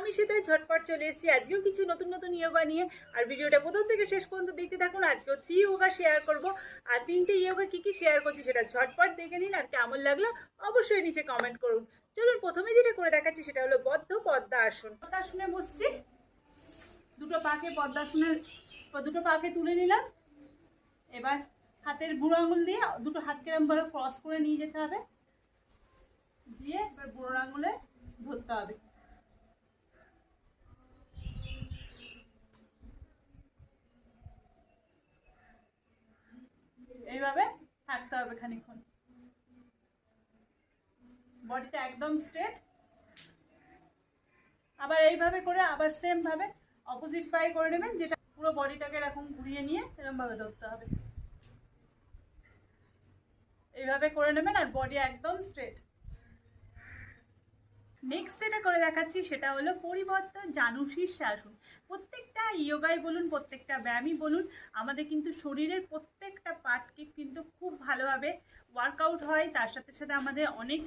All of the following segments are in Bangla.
আমি সেটাই ঝটপট চলে এসেছি আজকেও কিছু নতুন নতুন ইয়োগা নিয়ে। আর ভিডিওটা প্রথম থেকে শেষ পর্যন্ত দেখতে থাকুন। আজকেও 3 ইয়োগা শেয়ার করব। আর 3টে ইয়োগা কী কী শেয়ার করছি সেটা ঝটপট দেখে নিন। আর কেমন লাগলো অবশ্যই নিচে কমেন্ট করুন। চলুন প্রথমে যেটা করে দেখাচ্ছি সেটা হলো বদ্ধ পদ্মাসন। পদ্মাসনে বসছি, দুটো পাকে তুলে নিলাম। এবার হাতের বুড়ো আঙুল দিয়ে দুটো হাতকে এরকমভাবে ক্রস করে নিয়ে যেতে হবে, দিয়ে এবার বুড়ো আঙুলে ধরতে হবে। এইভাবে থাকতে হবে খানিকক্ষণ, বডিটা একদম স্ট্রেট। আবার এইভাবে করে আবার সেম ভাবে অপোজিট পায়ে করে নেবেন, যেটা পুরো বডিটাকে এরকম ঘুরিয়ে নিয়ে এরকম ভাবে ধরতে হবে। এইভাবে করে নেবেন আর বডি একদম স্ট্রেট। নেক্সট যেটা করে দেখাচ্ছি সেটা হলো পরিবর্তন জানুশীর্ষাসন। প্রত্যেকটা ইয়োগাই বলুন, প্রত্যেকটা ব্যায়ামই বলুন, আমাদের কিন্তু শরীরের প্রত্যেকটা পার্টকে কিন্তু খুব ভালোভাবে ওয়ার্কআউট হয়। তার সাথে সাথে আমাদের অনেক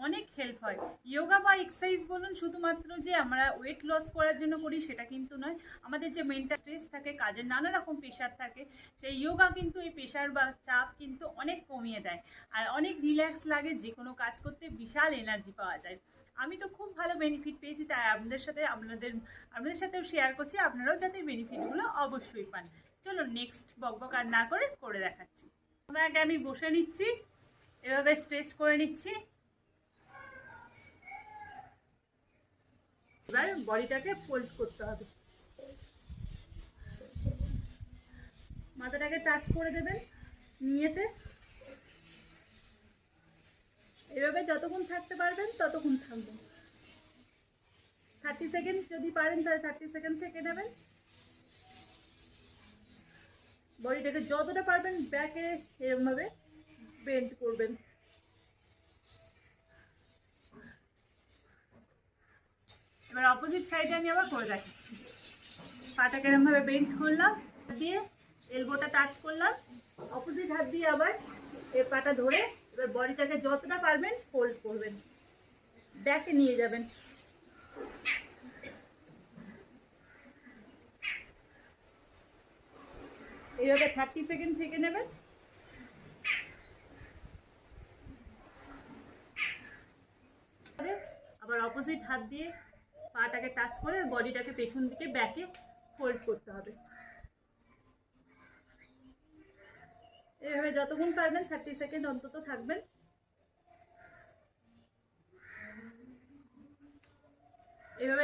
অনেক হেল্প হয়। ইয়োগা বা এক্সারসাইজ বলুন শুধুমাত্র যে আমরা ওয়েট লস করার জন্য করি সেটা কিন্তু নয়। আমাদের যে মেন্টাল স্ট্রেস থাকে, কাজের নানা রকম প্রেশার থাকে, সেই ইয়োগা কিন্তু এই প্রেশার বা চাপ কিন্তু অনেক কমিয়ে দেয়। আর অনেক রিল্যাক্স লাগে, যে কোনো কাজ করতে বিশাল এনার্জি পাওয়া যায়। আমি তো খুব ভালো বেনিফিট পেয়েছি, তাই আপনাদের সাথেও শেয়ার করছি, আপনারাও যাতে বেনিফিটগুলো অবশ্যই পান। চলো নেক্সট বকবক আর না করে দেখাচ্ছি। আগে আমি বসে নিচ্ছি, এভাবে স্ট্রেচ করে নিচ্ছি। এবার বডিটাকে ফোল্ড করতে হবে, মাথাটাকে টাচ করে দেবেন নিয়েতে। এভাবে যতক্ষণ থাকতে পারবেন ততক্ষণ থাকবেন। 30 সেকেন্ড যদি পারেন তাহলে 30 সেকেন্ড থেকে নেবেন। বডিটাকে যতটা পারবেন ব্যাকে এরকমভাবে বেন্ড করবেন। এবার অপোজিট সাইডে আমি আবার করে দেখাচ্ছি। পাটাকে এরকমভাবে বেন্ড করলাম, দিয়ে এলবোটা টাচ করলাম, অপোজিট হাত দিয়ে আবার এই পাটা ধরে এবার বডিটাকে যতটা পারবেন ফোল্ড করবেন, ব্যাকে নিয়ে যাবেন। এইভাবে 30 সেকেন্ড থেকে নেবেন। আবার অপোজিট হাত দিয়ে পাটাকে টাচ করে বডিটাকে পেছন দিকে ব্যাকে ফোল্ড করতে হবে। এইভাবে যতক্ষণ পারবেন 30 সেকেন্ড অন্তত থাকবেন। এভাবে